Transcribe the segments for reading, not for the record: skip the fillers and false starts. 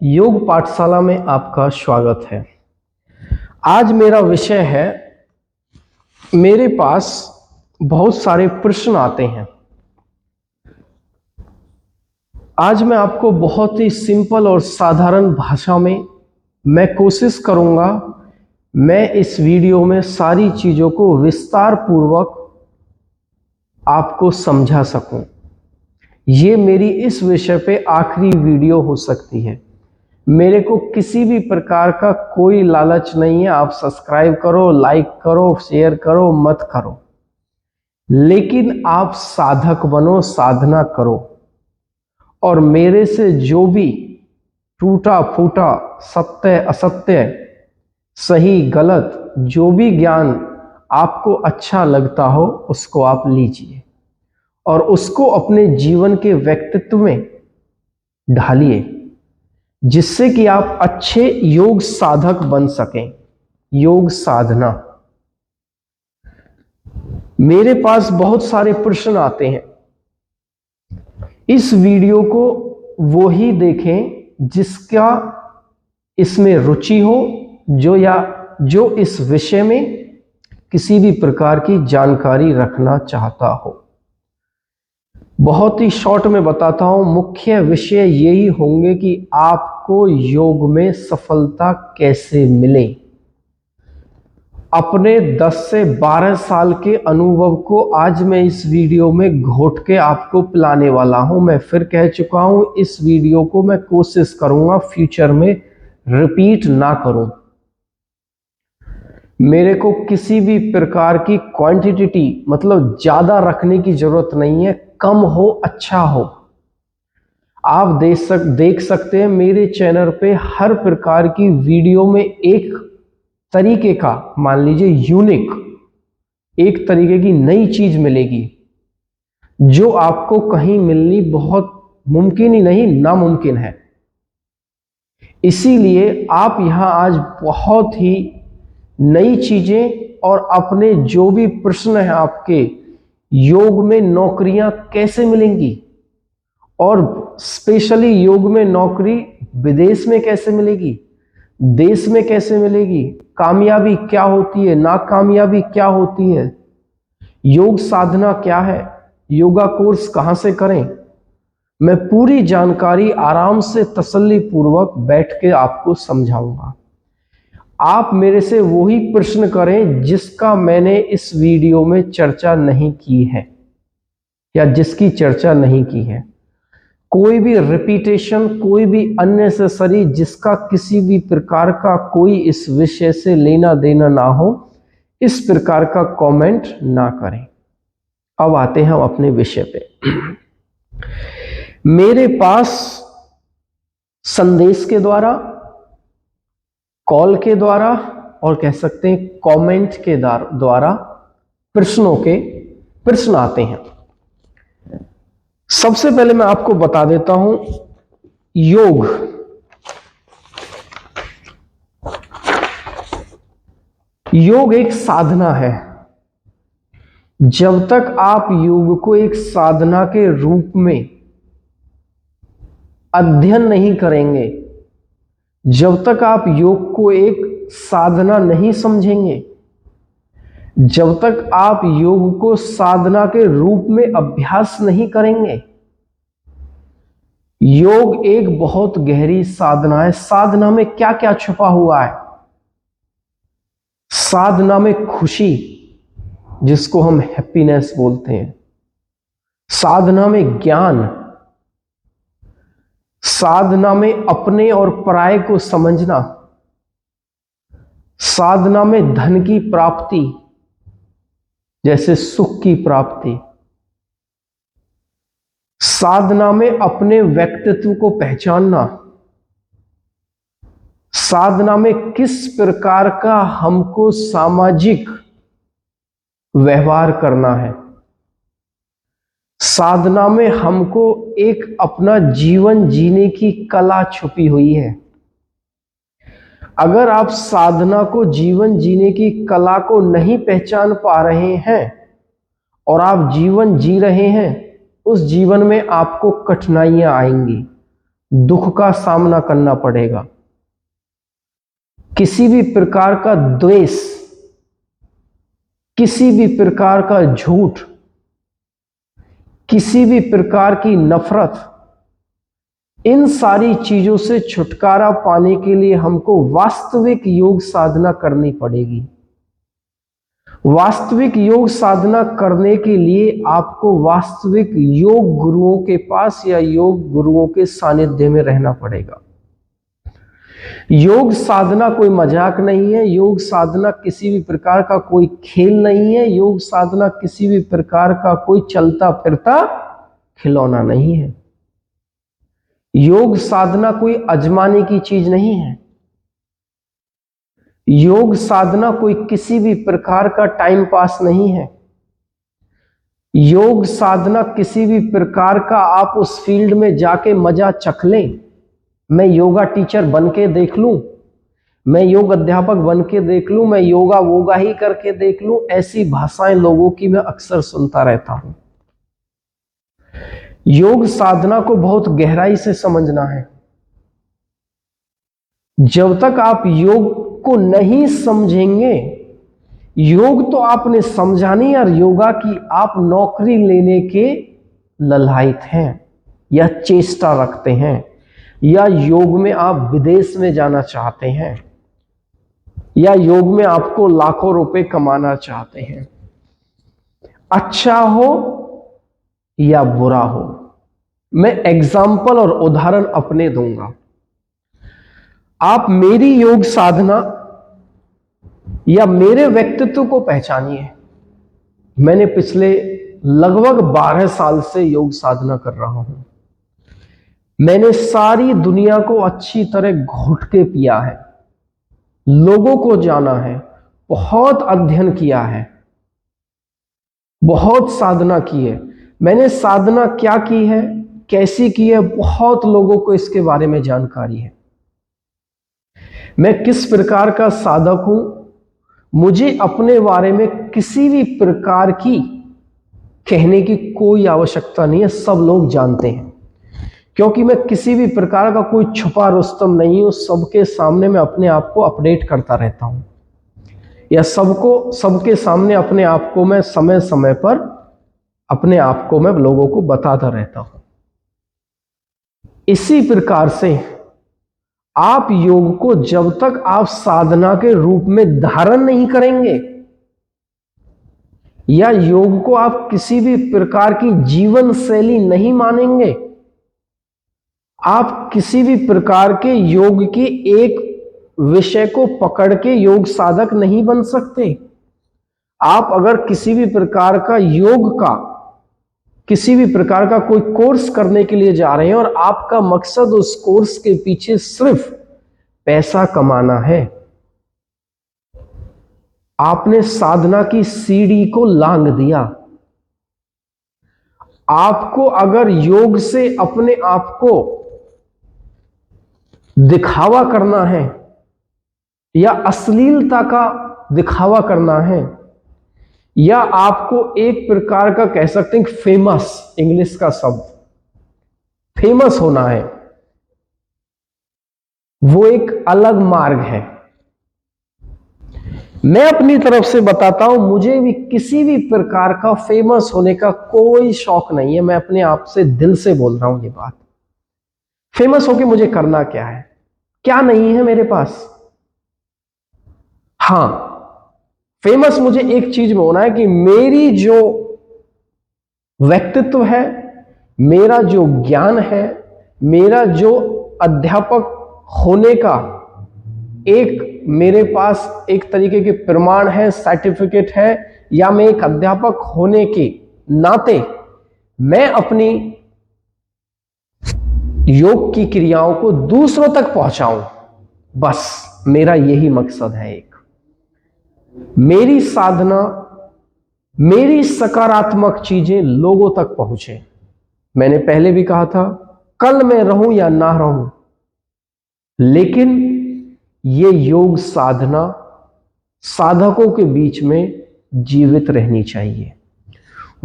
योग पाठशाला में आपका स्वागत है। आज मेरा विषय है, मेरे पास बहुत सारे प्रश्न आते हैं। आज मैं आपको बहुत ही सिंपल और साधारण भाषा में मैं कोशिश करूंगा, मैं इस वीडियो में सारी चीज़ों को विस्तार पूर्वक आपको समझा सकूं। ये मेरी इस विषय पे आखिरी वीडियो हो सकती है। मेरे को किसी भी प्रकार का कोई लालच नहीं है, आप सब्सक्राइब करो, लाइक करो, शेयर करो, मत करो, लेकिन आप साधक बनो, साधना करो और मेरे से जो भी टूटा फूटा सत्य असत्य, सही गलत, जो भी ज्ञान आपको अच्छा लगता हो उसको आप लीजिए और उसको अपने जीवन के व्यक्तित्व में ढालिए, जिससे कि आप अच्छे योग साधक बन सकें। योग साधना, मेरे पास बहुत सारे प्रश्न आते हैं। इस वीडियो को वो ही देखें जिसका इसमें रुचि हो, जो इस विषय में किसी भी प्रकार की जानकारी रखना चाहता हो। बहुत ही शॉर्ट में बताता हूं, मुख्य विषय यही होंगे कि आपको योग में सफलता कैसे मिले। अपने 10 से 12 साल के अनुभव को आज मैं इस वीडियो में घोट के आपको पिलाने वाला हूं। मैं फिर कह चुका हूं, इस वीडियो को मैं कोशिश करूंगा फ्यूचर में रिपीट ना करूं। मेरे को किसी भी प्रकार की क्वांटिटी मतलब ज्यादा रखने की जरूरत नहीं है, कम हो अच्छा हो। आप देख सकते हैं मेरे चैनल पे हर प्रकार की वीडियो में एक तरीके का, मान लीजिए यूनिक, एक तरीके की नई चीज मिलेगी जो आपको कहीं मिलनी बहुत मुमकिन ही नहीं, नामुमकिन है। इसीलिए आप यहां आज बहुत ही नई चीजें और अपने जो भी प्रश्न है आपके, योग में नौकरियां कैसे मिलेंगी और स्पेशली योग में नौकरी विदेश में कैसे मिलेगी, देश में कैसे मिलेगी, कामयाबी क्या होती है, नाकामयाबी क्या होती है, योग साधना क्या है, योगा कोर्स कहां से करें, मैं पूरी जानकारी आराम से तसल्ली पूर्वक बैठ के आपको समझाऊंगा। आप मेरे से वही प्रश्न करें जिसका मैंने इस वीडियो में चर्चा नहीं की है या जिसकी चर्चा नहीं की है। कोई भी रिपीटेशन, कोई भी अननेसेसरी, जिसका किसी भी प्रकार का कोई इस विषय से लेना देना ना हो, इस प्रकार का कमेंट ना करें। अब आते हैं हम अपने विषय पे। मेरे पास संदेश के द्वारा, कॉल के द्वारा और कह सकते हैं कमेंट के द्वारा प्रश्न आते हैं। सबसे पहले मैं आपको बता देता हूं, योग एक साधना है। जब तक आप योग को एक साधना के रूप में अध्ययन नहीं करेंगे, जब तक आप योग को एक साधना नहीं समझेंगे, जब तक आप योग को साधना के रूप में अभ्यास नहीं करेंगे, योग एक बहुत गहरी साधना है। साधना में क्या क्या छुपा हुआ है? साधना में खुशी, जिसको हम हैप्पीनेस बोलते हैं, साधना में ज्ञान, साधना में अपने और पराये को समझना, साधना में धन की प्राप्ति जैसे सुख की प्राप्ति, साधना में अपने व्यक्तित्व को पहचानना, साधना में किस प्रकार का हमको सामाजिक व्यवहार करना है, साधना में हमको एक अपना जीवन जीने की कला छुपी हुई है। अगर आप साधना को, जीवन जीने की कला को नहीं पहचान पा रहे हैं और आप जीवन जी रहे हैं, उस जीवन में आपको कठिनाइयां आएंगी, दुख का सामना करना पड़ेगा। किसी भी प्रकार का द्वेष, किसी भी प्रकार का झूठ, किसी भी प्रकार की नफरत, इन सारी चीजों से छुटकारा पाने के लिए हमको वास्तविक योग साधना करनी पड़ेगी। वास्तविक योग साधना करने के लिए आपको वास्तविक योग गुरुओं के पास या योग गुरुओं के सानिध्य में रहना पड़ेगा। योग साधना कोई मजाक नहीं है, योग साधना किसी भी प्रकार का कोई खेल नहीं है, योग साधना किसी भी प्रकार का कोई चलता फिरता खिलौना नहीं है। योग साधना कोई आजमाने की चीज नहीं है। योग साधना कोई किसी भी प्रकार का टाइम पास नहीं है। योग साधना किसी भी प्रकार का आप उस फील्ड में जाके मजा चख लें, मैं योगा टीचर बन के देख लूं, मैं योग अध्यापक बन के देख लूं, मैं योगा वोगा ही करके देख लूं, ऐसी भाषाएं लोगों की मैं अक्सर सुनता रहता हूं। योग साधना को बहुत गहराई से समझना है। जब तक आप योग को नहीं समझेंगे, योग तो आपने समझा नहीं और योगा की आप नौकरी लेने के ललायत हैं या चेष्टा रखते हैं, या योग में आप विदेश में जाना चाहते हैं, या योग में आपको लाखों रुपए कमाना चाहते हैं। अच्छा हो या बुरा हो, मैं एग्जाम्पल और उदाहरण अपने दूंगा। आप मेरी योग साधना या मेरे व्यक्तित्व को पहचानिए। मैंने पिछले लगभग 12 साल से योग साधना कर रहा हूं। मैंने सारी दुनिया को अच्छी तरह घोट के पिया है, लोगों को जाना है, बहुत अध्ययन किया है, बहुत साधना की है। मैंने साधना क्या की है, कैसी की है, बहुत लोगों को इसके बारे में जानकारी है। मैं किस प्रकार का साधक हूं, मुझे अपने बारे में किसी भी प्रकार की कहने की कोई आवश्यकता नहीं है, सब लोग जानते हैं। क्योंकि मैं किसी भी प्रकार का कोई छुपा रुस्तम नहीं हूं, सबके सामने मैं अपने आप को अपडेट करता रहता हूं, या सबके सामने अपने आप को मैं समय समय पर अपने आप को मैं लोगों को बताता रहता हूं। इसी प्रकार से आप योग को जब तक आप साधना के रूप में धारण नहीं करेंगे, या योग को आप किसी भी प्रकार की जीवन शैली नहीं मानेंगे, आप किसी भी प्रकार के योग के एक विषय को पकड़ के योग साधक नहीं बन सकते। आप अगर किसी भी प्रकार का योग का किसी भी प्रकार का कोई कोर्स करने के लिए जा रहे हैं और आपका मकसद उस कोर्स के पीछे सिर्फ पैसा कमाना है, आपने साधना की सीढ़ी को लांघ दिया। आपको अगर योग से अपने आप को दिखावा करना है या अश्लीलता का दिखावा करना है, या आपको एक प्रकार का कह सकते हैं फेमस, इंग्लिश का शब्द फेमस होना है, वो एक अलग मार्ग है। मैं अपनी तरफ से बताता हूं, मुझे भी किसी भी प्रकार का फेमस होने का कोई शौक नहीं है। मैं अपने आप से दिल से बोल रहा हूं ये बात। फेमस होके मुझे करना क्या है, क्या नहीं है मेरे पास। हां, फेमस मुझे एक चीज में होना है कि मेरी जो व्यक्तित्व है, मेरा जो ज्ञान है, मेरा जो अध्यापक होने का एक मेरे पास एक तरीके के प्रमाण है, सर्टिफिकेट है, या मैं एक अध्यापक होने के नाते मैं अपनी योग की क्रियाओं को दूसरों तक पहुंचाऊं, बस मेरा यही मकसद है। एक मेरी साधना, मेरी सकारात्मक चीजें लोगों तक पहुंचे। मैंने पहले भी कहा था, कल मैं रहूं या ना रहूं, लेकिन ये योग साधना साधकों के बीच में जीवित रहनी चाहिए।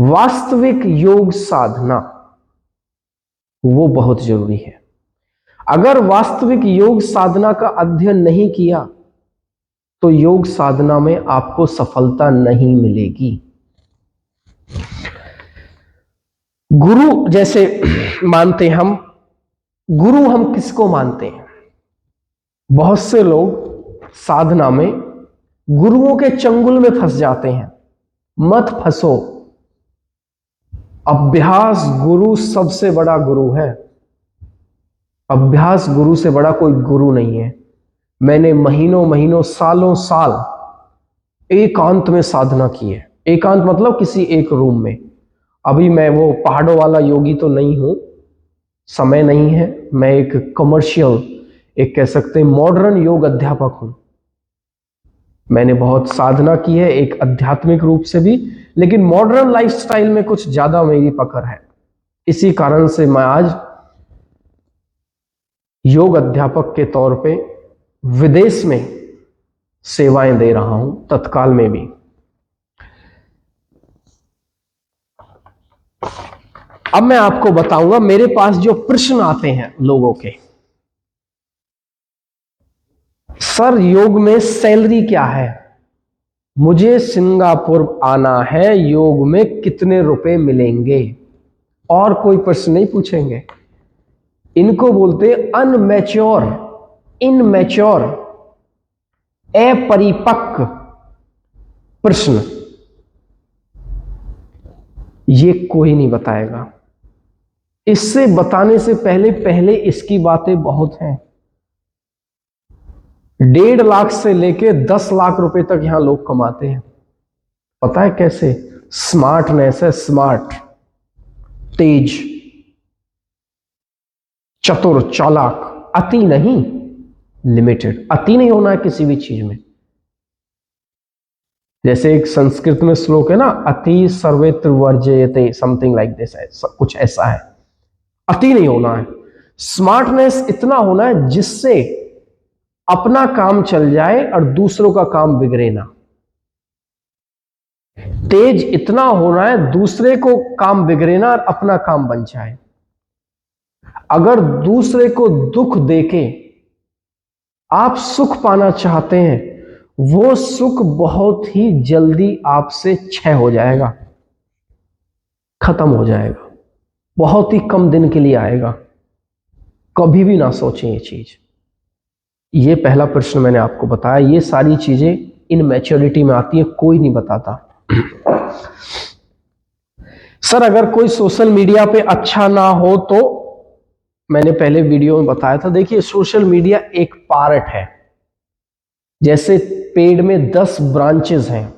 वास्तविक योग साधना वो बहुत जरूरी है। अगर वास्तविक योग साधना का अध्ययन नहीं किया तो योग साधना में आपको सफलता नहीं मिलेगी। गुरु जैसे मानते हम, गुरु हम किसको मानते हैं? बहुत से लोग साधना में गुरुओं के चंगुल में फंस जाते हैं। मत फंसो। अभ्यास गुरु सबसे बड़ा गुरु है। अभ्यास गुरु से बड़ा कोई गुरु नहीं है। मैंने महीनों महीनों सालों साल एकांत में साधना की है। एकांत मतलब किसी एक रूम में। अभी मैं वो पहाड़ों वाला योगी तो नहीं हूं, समय नहीं है। मैं एक कमर्शियल, एक कह सकते हैं मॉडर्न योग अध्यापक हूं। मैंने बहुत साधना की है, एक आध्यात्मिक रूप से भी, लेकिन मॉडर्न लाइफस्टाइल में कुछ ज्यादा मेरी पकड़ है। इसी कारण से मैं आज योग अध्यापक के तौर पे विदेश में सेवाएं दे रहा हूं, तत्काल में भी। अब मैं आपको बताऊंगा मेरे पास जो प्रश्न आते हैं लोगों के, सर योग में सैलरी क्या है? मुझे सिंगापुर आना है, योग में कितने रुपए मिलेंगे? और कोई प्रश्न नहीं पूछेंगे। इनको बोलते अनमैच्योर, इनमैच्योर, अपरिपक्व प्रश्न। ये कोई नहीं बताएगा। इससे बताने से पहले पहले इसकी बातें बहुत हैं। 1.5 लाख से लेके 10 लाख रुपए तक यहां लोग कमाते हैं। पता है कैसे? स्मार्टनेस है, स्मार्ट, तेज, चतुर, चालाक, अति नहीं, लिमिटेड। अति नहीं होना है किसी भी चीज में। जैसे एक संस्कृत में श्लोक है ना, अति सर्वेत्र वर्जयते, समथिंग लाइक दिस है, कुछ ऐसा है। अति नहीं होना है। स्मार्टनेस इतना होना है जिससे अपना काम चल जाए और दूसरों का काम बिगड़े ना। तेज इतना होना है दूसरे को काम बिगड़े ना और अपना काम बन जाए। अगर दूसरे को दुख देके आप सुख पाना चाहते हैं, वो सुख बहुत ही जल्दी आपसे क्षय हो जाएगा, खत्म हो जाएगा, बहुत ही कम दिन के लिए आएगा। कभी भी ना सोचें ये चीज। ये पहला प्रश्न मैंने आपको बताया। ये सारी चीजें इन मैच्योरिटी में आती है, कोई नहीं बताता। सर अगर कोई सोशल मीडिया पे अच्छा ना हो तो? मैंने पहले वीडियो में बताया था। देखिए, सोशल मीडिया एक पार्ट है। जैसे पेड़ में 10 ब्रांचेस हैं।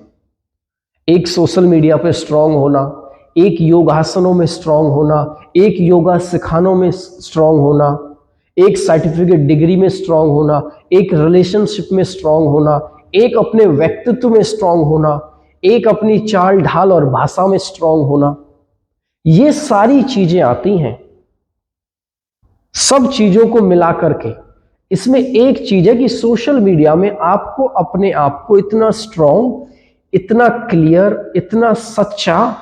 एक सोशल मीडिया पे स्ट्रांग होना, एक योगासनों में स्ट्रांग होना, एक योगा सिखानों में स्ट्रांग होना, एक सर्टिफिकेट डिग्री में स्ट्रांग होना, एक रिलेशनशिप में स्ट्रांग होना, एक अपने व्यक्तित्व में स्ट्रांग होना, एक अपनी चाल ढाल और भाषा में स्ट्रांग होना। ये सारी चीजें आती हैं। सब चीजों को मिला करके इसमें एक चीज है कि सोशल मीडिया में आपको अपने आप को इतना स्ट्रांग, इतना क्लियर, इतना सच्चा,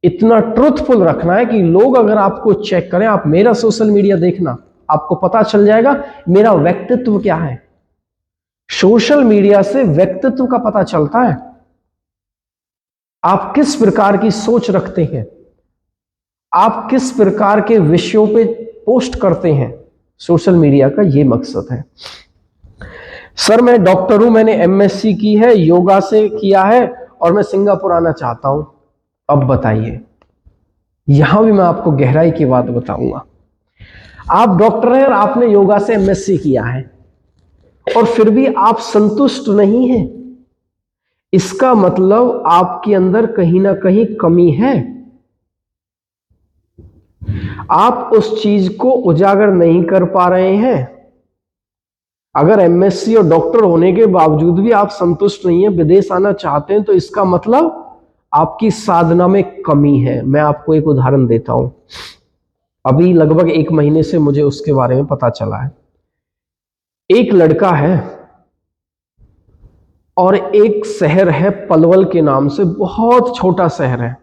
इतना ट्रूथफुल रखना है कि लोग अगर आपको चेक करें, आप मेरा सोशल मीडिया देखना, आपको पता चल जाएगा मेरा व्यक्तित्व क्या है। सोशल मीडिया से व्यक्तित्व का पता चलता है। आप किस प्रकार की सोच रखते हैं, आप किस प्रकार के विषयों पे पोस्ट करते हैं। सोशल मीडिया का ये मकसद है। सर मैं डॉक्टर हूं, मैंने एमएससी की है, योगा से किया है और मैं सिंगापुर आना चाहता हूं। अब बताइए, यहां भी मैं आपको गहराई की बात बताऊंगा। आप डॉक्टर हैं और आपने योगा से एमएससी किया है और फिर भी आप संतुष्ट नहीं हैं, इसका मतलब आपके अंदर कहीं ना कहीं कमी है। आप उस चीज को उजागर नहीं कर पा रहे हैं। अगर एमएससी और डॉक्टर होने के बावजूद भी आप संतुष्ट नहीं है, विदेश आना चाहते हैं, तो इसका मतलब आपकी साधना में कमी है। मैं आपको एक उदाहरण देता हूं। अभी लगभग 1 महीने से मुझे उसके बारे में पता चला है। एक लड़का है और एक शहर है पलवल के नाम से, बहुत छोटा शहर है,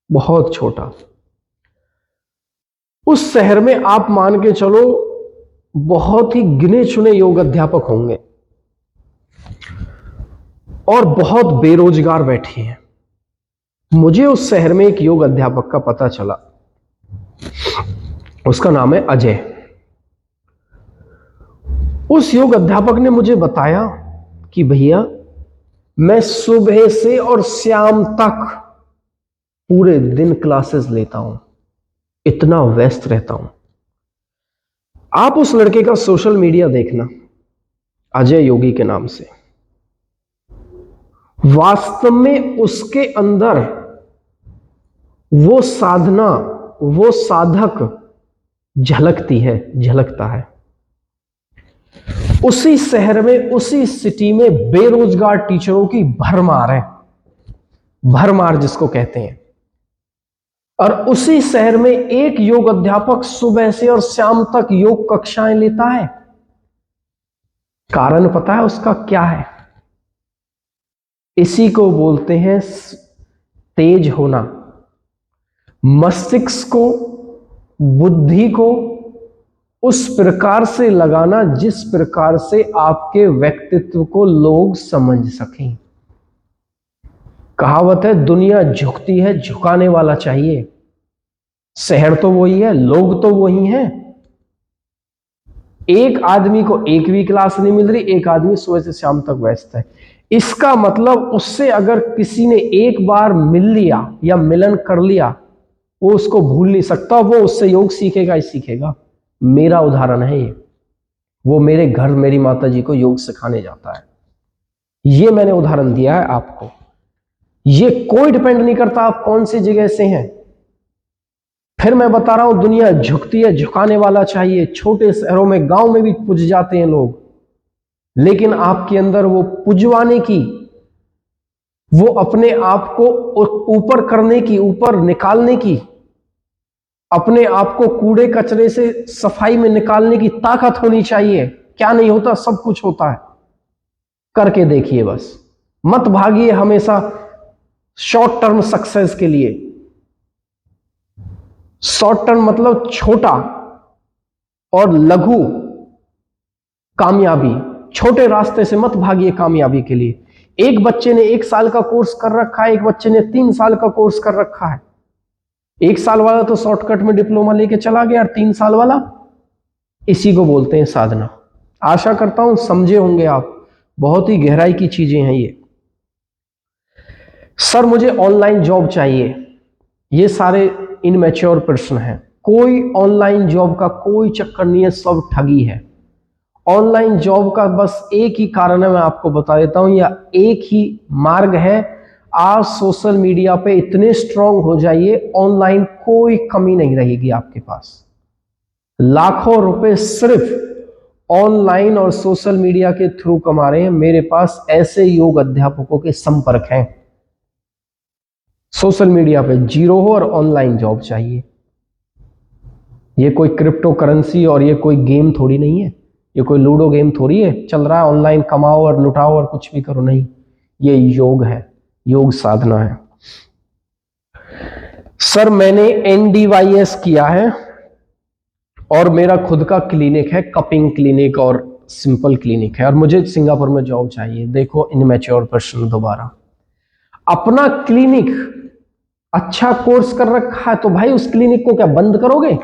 बहुत छोटा। उस शहर में आप मान के चलो बहुत ही गिने चुने योग अध्यापक होंगे और बहुत बेरोजगार बैठे हैं। मुझे उस शहर में एक योग अध्यापक का पता चला, उसका नाम है अजय। उस योग अध्यापक ने मुझे बताया कि भैया मैं सुबह से और शाम तक पूरे दिन क्लासेस लेता हूं, इतना व्यस्त रहता हूं। आप उस लड़के का सोशल मीडिया देखना, अजय योगी के नाम से। वास्तव में उसके अंदर वो साधना, वो साधक झलकती है, झलकता है। उसी शहर में, उसी सिटी में बेरोजगार टीचरों की भरमार है, भरमार जिसको कहते हैं। और उसी शहर में एक योग अध्यापक सुबह से और शाम तक योग कक्षाएं लेता है। कारण पता है उसका क्या है? इसी को बोलते हैं तेज होना, मस्तिष्क को, बुद्धि को उस प्रकार से लगाना जिस प्रकार से आपके व्यक्तित्व को लोग समझ सकें। कहावत है, दुनिया झुकती है, झुकाने वाला चाहिए। शहर तो वही है, लोग तो वही हैं। एक आदमी को एक भी क्लास नहीं मिल रही, एक आदमी सुबह से शाम तक व्यस्त है। इसका मतलब उससे अगर किसी ने एक बार मिल लिया या मिलन कर लिया, वो उसको भूल नहीं सकता, वो उससे योग सीखेगा ही सीखेगा। मेरा उदाहरण है ये। वो मेरे घर मेरी माता जी को योग सिखाने जाता है। ये मैंने उदाहरण दिया है आपको। ये कोई डिपेंड नहीं करता आप कौन सी जगह से हैं। फिर मैं बता रहा हूं, दुनिया झुकती है, झुकाने वाला चाहिए। छोटे शहरों में, गांव में भी पुज जाते हैं लोग, लेकिन आपके अंदर वो पुजवाने की, वो अपने आप को ऊपर करने की, ऊपर निकालने की, अपने आप को कूड़े कचरे से सफाई में निकालने की ताकत होनी चाहिए। क्या नहीं होता? सब कुछ होता है। करके देखिए बस। मत भागिए हमेशा शॉर्ट टर्म सक्सेस के लिए। शॉर्ट टर्म मतलब छोटा और लघु कामयाबी। छोटे रास्ते से मत भागिए कामयाबी के लिए। एक बच्चे ने 1 साल का कोर्स कर रखा है, एक बच्चे ने 3 साल का कोर्स कर रखा है। 1 साल वाला तो शॉर्टकट में डिप्लोमा लेके चला गया, और 3 साल वाला, इसी को बोलते हैं साधना। आशा करता हूं समझे होंगे आप। बहुत ही गहराई की चीजें हैं ये। सर मुझे ऑनलाइन जॉब चाहिए, ये सारे इनमैच्योर प्रश्न हैं। कोई ऑनलाइन जॉब का कोई चक्कर नहीं है, सब ठगी है। ऑनलाइन जॉब का बस एक ही कारण है, मैं आपको बता देता हूं, या एक ही मार्ग है। आप सोशल मीडिया पे इतने स्ट्रांग हो जाइए, ऑनलाइन कोई कमी नहीं रहेगी आपके पास। लाखों रुपए सिर्फ ऑनलाइन और सोशल मीडिया के थ्रू कमा रहे हैं। मेरे पास ऐसे योग अध्यापकों के संपर्क हैं। सोशल मीडिया पे जीरो हो और ऑनलाइन जॉब चाहिए। ये कोई क्रिप्टो करेंसी और ये कोई गेम थोड़ी नहीं है, ये कोई लूडो गेम थोड़ी है चल रहा है ऑनलाइन कमाओ और लुटाओ और कुछ भी करो। नहीं, ये योग है, योग साधना है। सर मैंने NDYS किया है और मेरा खुद का क्लिनिक है, कपिंग क्लिनिक और सिंपल क्लिनिक है, और मुझे सिंगापुर में जॉब चाहिए। देखो इनमैच्योर प्रश्न दोबारा। अपना क्लिनिक अच्छा कोर्स कर रखा है तो भाई उस क्लिनिक को क्या बंद करोगे?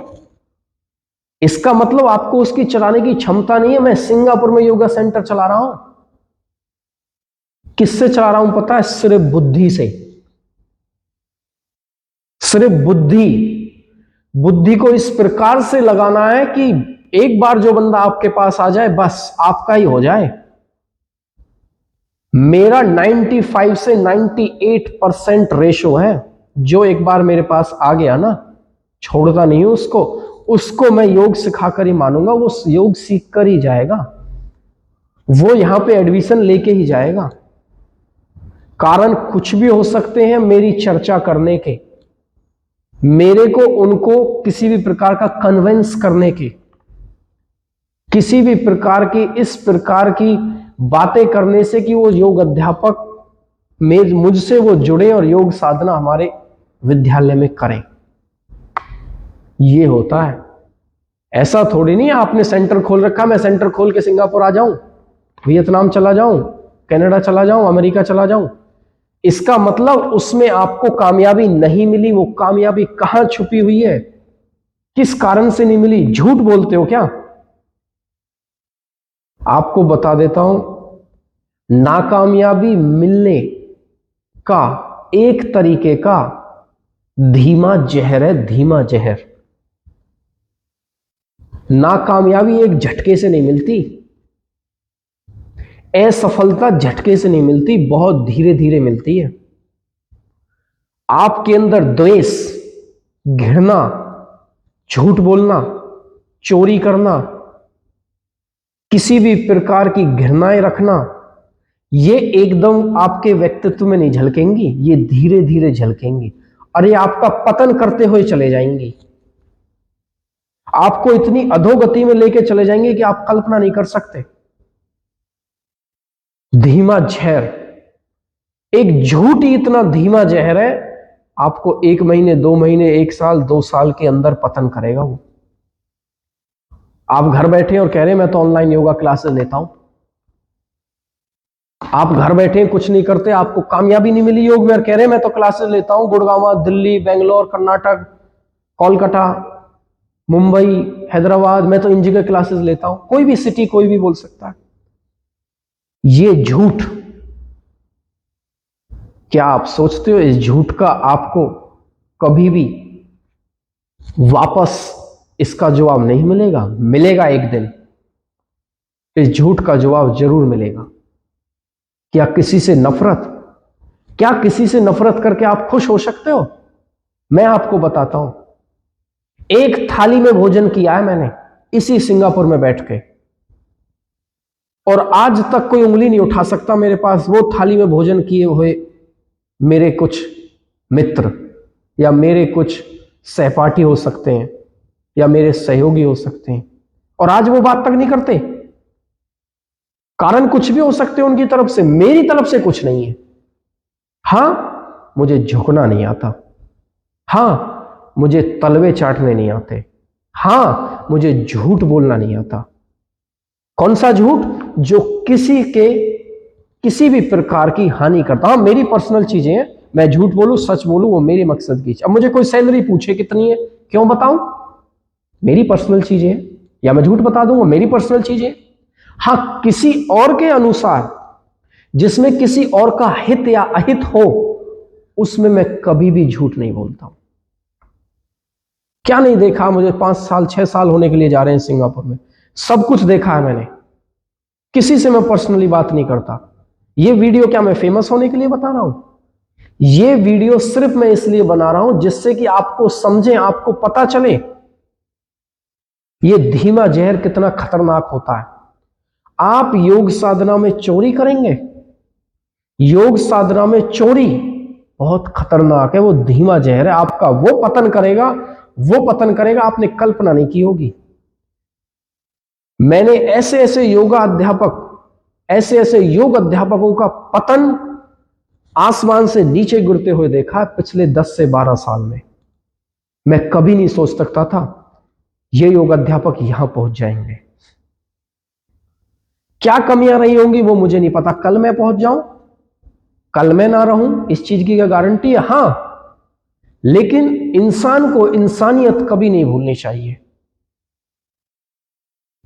इसका मतलब आपको उसकी चलाने की क्षमता नहीं है। मैं सिंगापुर में योगा सेंटर चला रहा हूं। किससे चला रहा हूं पता है? सिर्फ बुद्धि से। सिर्फ बुद्धि को इस प्रकार से लगाना है कि एक बार जो बंदा आपके पास आ जाए बस आपका ही हो जाए। मेरा 95 से 98% रेशो है। जो एक बार मेरे पास आ गया ना, छोड़ता नहीं हूं उसको मैं योग सिखाकर ही मानूंगा। वो योग सीख कर ही जाएगा, वो यहां पे एडमिशन लेके ही जाएगा। कारण कुछ भी हो सकते हैं मेरी चर्चा करने के, मेरे को उनको किसी भी प्रकार का कन्विंस करने के, किसी भी प्रकार की इस प्रकार की बातें करने से कि वो योग अध्यापक मुझसे वो जुड़े और योग साधना हमारे विद्यालय में करें। ये होता है। ऐसा थोड़ी नहीं है आपने सेंटर खोल रखा, मैं सेंटर खोल के सिंगापुर आ जाऊं, वियतनाम चला जाऊं, कनाडा चला जाऊं, अमेरिका चला जाऊं। इसका मतलब उसमें आपको कामयाबी नहीं मिली। वो कामयाबी कहां छुपी हुई है, किस कारण से नहीं मिली? झूठ बोलते हो क्या? आपको बता देता हूं, नाकामयाबी मिलने का एक तरीके का धीमा जहर है, धीमा जहर। नाकामयाबी एक झटके से नहीं मिलती, असफलता झटके से नहीं मिलती, बहुत धीरे धीरे मिलती है। आपके अंदर द्वेष, घृणा, झूठ बोलना, चोरी करना, किसी भी प्रकार की घृणाएं रखना, ये एकदम आपके व्यक्तित्व में नहीं झलकेंगी, ये धीरे धीरे झलकेंगी और ये आपका पतन करते हुए चले जाएंगी। आपको इतनी अधोगति में लेके चले जाएंगे कि आप कल्पना नहीं कर सकते। धीमा जहर, एक झूठ ही इतना धीमा जहर है, आपको 1 महीने 2 महीने 1 साल 2 साल के अंदर पतन करेगा वो। आप घर बैठे और कह रहे हैं मैं तो ऑनलाइन योगा क्लासेस लेता हूं, आप घर बैठे कुछ नहीं करते, आपको कामयाबी नहीं मिली योग में और कह रहे हैं मैं तो क्लासेस लेता हूं गुड़गांव, दिल्ली, बेंगलोर, कर्नाटक, कोलकाता, मुंबई, हैदराबाद, मैं तो इन जगह क्लासेस लेता हूं। कोई भी सिटी कोई भी बोल सकता है। ये झूठ, क्या आप सोचते हो इस झूठ का आपको कभी भी वापस इसका जवाब नहीं मिलेगा? मिलेगा एक दिन, इस झूठ का जवाब जरूर मिलेगा। क्या किसी से नफरत, क्या किसी से नफरत करके आप खुश हो सकते हो? मैं आपको बताता हूं, एक थाली में भोजन किया है मैंने इसी सिंगापुर में बैठ के, और आज तक कोई उंगली नहीं उठा सकता मेरे पास वो थाली में भोजन किए हुए मेरे कुछ मित्र या मेरे कुछ सहपाठी हो सकते हैं या मेरे सहयोगी हो सकते हैं, और आज वो बात तक नहीं करते। कारण कुछ भी हो सकते हैं उनकी तरफ से, मेरी तरफ से कुछ नहीं है। हां, मुझे झुकना नहीं आता, हां मुझे तलवे चाटने नहीं आते, हां मुझे झूठ बोलना नहीं आता। कौन सा झूठ? जो किसी के किसी भी प्रकार की हानि करता। हां, मेरी पर्सनल चीजें हैं, मैं झूठ बोलूं सच बोलूं वो मेरे मकसद की। अब मुझे कोई सैलरी पूछे कितनी है, क्यों बताऊं? मेरी पर्सनल चीजें हैं, या मैं झूठ बता दूंगा, मेरी पर्सनल चीजें। हां, किसी और के अनुसार जिसमें किसी और का हित या अहित हो, उसमें मैं कभी भी झूठ नहीं बोलता हूं। क्या नहीं देखा? मुझे 5 साल 6 साल होने के लिए जा रहे हैं सिंगापुर में, सब कुछ देखा है मैंने। किसी से मैं पर्सनली बात नहीं करता। ये वीडियो क्या मैं फेमस होने के लिए बता रहा हूं? ये वीडियो सिर्फ मैं इसलिए बना रहा हूं जिससे कि आपको समझें, आपको पता चले ये धीमा जहर कितना खतरनाक होता है। आप योग साधना में चोरी करेंगे, योग साधना में चोरी बहुत खतरनाक है, वो धीमा जहर है, आपका वो पतन करेगा, वो पतन करेगा आपने कल्पना नहीं की होगी। मैंने ऐसे ऐसे योगा अध्यापक, ऐसे ऐसे योग अध्यापकों का पतन आसमान से नीचे गिरते हुए देखा पिछले 10 से 12 साल में। मैं कभी नहीं सोच सकता था ये योग अध्यापक यहां पहुंच जाएंगे। क्या कमियां रही होंगी वो मुझे नहीं पता, कल मैं पहुंच जाऊं, कल मैं ना रहूं, इस चीज की क्या गारंटी है? हां, लेकिन इंसान को इंसानियत कभी नहीं भूलनी चाहिए।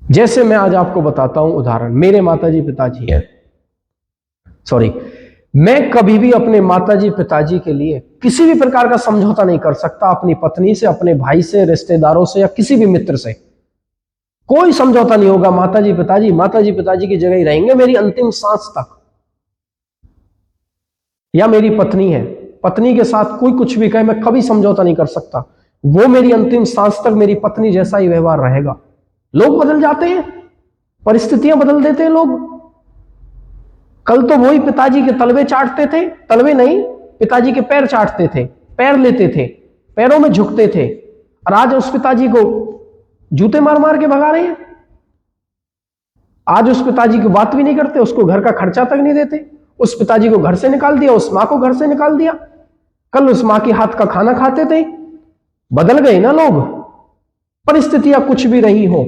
जैसे मैं आज आपको बताता हूं उदाहरण, मेरे माताजी पिताजी हैं, सॉरी, मैं कभी भी अपने माताजी पिताजी के लिए किसी भी प्रकार का समझौता नहीं कर सकता, अपनी पत्नी से, अपने भाई से, रिश्तेदारों से या किसी भी मित्र से कोई समझौता नहीं होगा। माताजी पिताजी की जगह ही रहेंगे मेरी अंतिम सांस तक। या मेरी पत्नी है, पत्नी के साथ कोई कुछ भी कहे मैं कभी समझौता नहीं कर सकता, वो मेरी अंतिम सांस तक मेरी पत्नी जैसा ही व्यवहार रहेगा। लोग बदल जाते हैं, परिस्थितियां बदल देते हैं लोग। कल तो वही पिताजी के तलवे चाटते थे, तलवे नहीं, पिताजी के पैर चाटते थे, पैर लेते थे, पैरों में झुकते थे, और आज उस पिताजी को जूते मार मार के भगा रहे हैं। आज उस पिताजी की बात भी नहीं करते, उसको घर का खर्चा तक नहीं देते, उस पिताजी को घर से निकाल दिया, उस मां को घर से निकाल दिया। कल उस मां के हाथ का खाना खाते थे। बदल गए ना लोग। परिस्थितियां कुछ भी रही हो,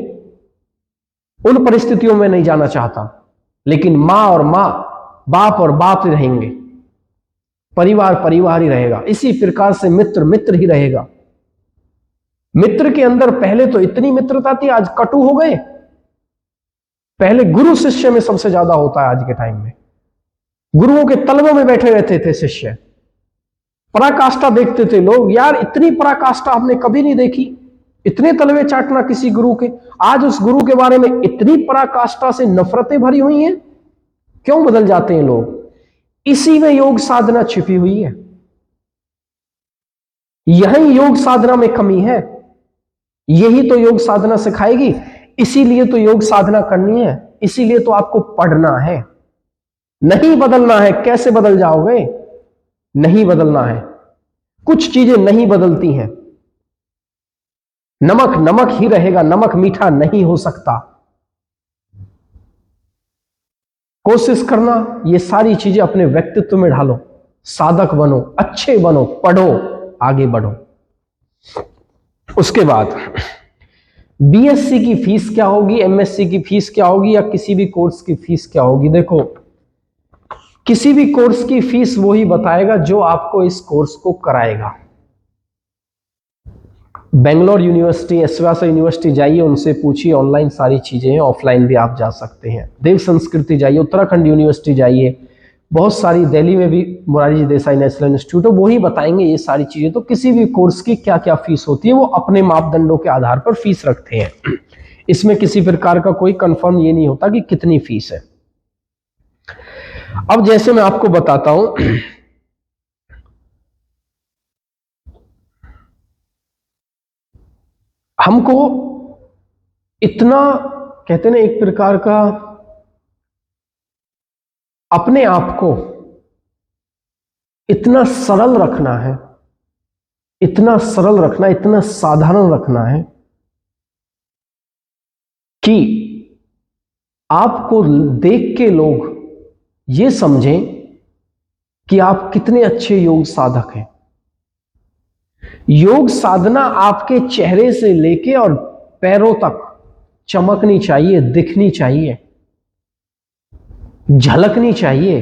उन परिस्थितियों में नहीं जाना चाहता, लेकिन मां और मां, बाप और बाप ही रहेंगे, परिवार परिवार ही रहेगा। इसी प्रकार से मित्र मित्र ही रहेगा। मित्र के अंदर पहले तो इतनी मित्रता थी, आज कटु हो गए। पहले गुरु शिष्य में सबसे ज्यादा होता है आज के टाइम में। गुरुओं के तलवों में बैठे रहते थे शिष्य, पराकाष्ठा देखते थे लोग। यार इतनी पराकाष्ठा हमने कभी नहीं देखी, इतने तलवे चाटना किसी गुरु के। आज उस गुरु के बारे में इतनी पराकाष्ठा से नफरतें भरी हुई हैं। क्यों बदल जाते हैं लोग? इसी में योग साधना छिपी हुई है। यही योग साधना में कमी है, यही तो योग साधना सिखाएगी। इसीलिए तो योग साधना करनी है, इसीलिए तो आपको पढ़ना है। नहीं बदलना है, कैसे बदल जाओगे? नहीं बदलना है। कुछ चीजें नहीं बदलती हैं। नमक नमक ही रहेगा, नमक मीठा नहीं हो सकता। कोशिश करना ये सारी चीजें अपने व्यक्तित्व में ढालो, साधक बनो, अच्छे बनो, पढ़ो, आगे बढ़ो। उसके बाद बीएससी की फीस क्या होगी, एमएससी की फीस क्या होगी, या किसी भी कोर्स की फीस क्या होगी? देखो, किसी भी कोर्स की फीस वो ही बताएगा जो आपको इस कोर्स को कराएगा। बेंगलोर यूनिवर्सिटी, एसवासा यूनिवर्सिटी जाइए, उनसे पूछिए, ऑनलाइन सारी चीजें हैं, ऑफलाइन भी आप जा सकते हैं। देव संस्कृति जाइए, उत्तराखंड यूनिवर्सिटी जाइए, बहुत सारी, दिल्ली में भी मोरारजी जी देसाई नेशनल इंस्टीट्यूट है, वो ही बताएंगे ये सारी चीजें। तो किसी भी कोर्स की क्या क्या फीस होती है, वो अपने मापदंडों के आधार पर फीस रखते हैं। इसमें किसी प्रकार का कोई कंफर्म ये नहीं होता कि कितनी फीस है। अब जैसे मैं आपको बताता हूं, हमको इतना, कहते ना, एक प्रकार का अपने आप को इतना सरल रखना है, इतना सरल रखना, इतना साधारण रखना है कि आपको देख के लोग ये समझें कि आप कितने अच्छे योग साधक हैं। योग साधना आपके चेहरे से लेके और पैरों तक चमकनी चाहिए, दिखनी चाहिए, झलकनी चाहिए।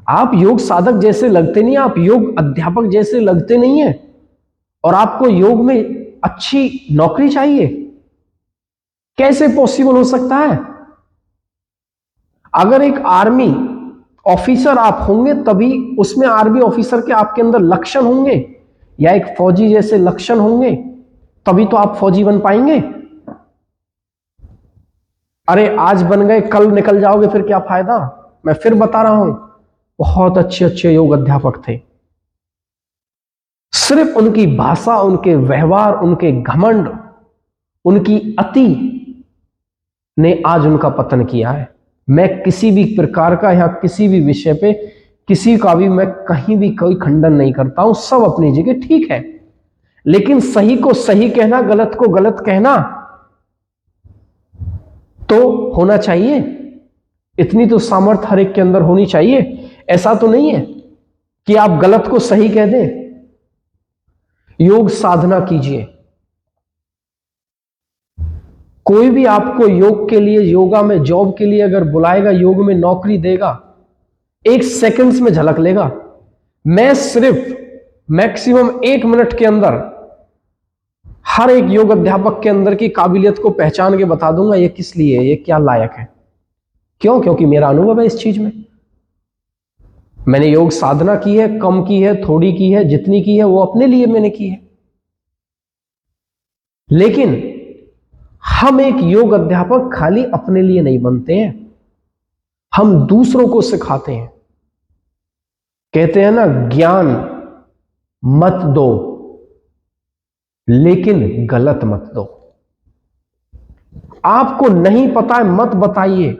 आप योग साधक जैसे लगते नहीं, आप योग अध्यापक जैसे लगते नहीं है, और आपको योग में अच्छी नौकरी चाहिए। कैसे पॉसिबल हो सकता है? अगर एक आर्मी ऑफिसर आप होंगे तभी उसमें आर्मी ऑफिसर के आपके अंदर लक्षण होंगे, या एक फौजी जैसे लक्षण होंगे, तभी तो आप फौजी बन पाएंगे। अरे आज बन गए, कल निकल जाओगे, फिर क्या फायदा? मैं फिर बता रहा हूं, बहुत अच्छे अच्छे योग अध्यापक थे, सिर्फ उनकी भाषा, उनके व्यवहार, उनके घमंड, उनकी अति ने आज उनका पतन किया है। मैं किसी भी प्रकार का या किसी भी विषय पे किसी का भी मैं कहीं भी कोई खंडन नहीं करता हूं, सब अपनी जगह ठीक है। लेकिन सही को सही कहना, गलत को गलत कहना तो होना चाहिए। इतनी तो सामर्थ्य हर एक के अंदर होनी चाहिए। ऐसा तो नहीं है कि आप गलत को सही कह दें। योग साधना कीजिए। कोई भी आपको योग के लिए, योगा में जॉब के लिए अगर बुलाएगा, योग में नौकरी देगा, 1 सेकंड्स में झलक लेगा। मैं सिर्फ मैक्सिमम 1 मिनट के अंदर हर एक योग अध्यापक के अंदर की काबिलियत को पहचान के बता दूंगा, ये किस लिए है, ये क्या लायक है। क्यों? क्योंकि मेरा अनुभव है इस चीज में। मैंने योग साधना की है, कम की है, थोड़ी की है, जितनी की है वो अपने लिए मैंने की है। लेकिन हम एक योग अध्यापक खाली अपने लिए नहीं बनते हैं, हम दूसरों को सिखाते हैं। कहते हैं ना, ज्ञान मत दो लेकिन गलत मत दो। आपको नहीं पता है मत बताइए,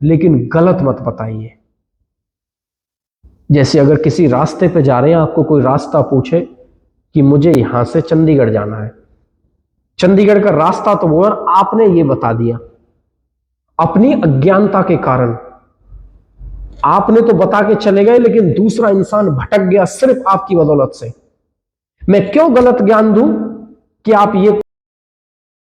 लेकिन गलत मत बताइए। जैसे अगर किसी रास्ते पे जा रहे हैं, आपको कोई रास्ता पूछे कि मुझे यहां से चंडीगढ़ जाना है, चंडीगढ़ का रास्ता तो वो, और आपने ये बता दिया अपनी अज्ञानता के कारण। आपने तो बता के चले गए, लेकिन दूसरा इंसान भटक गया सिर्फ आपकी बदौलत से। मैं क्यों गलत ज्ञान दूं कि आप ये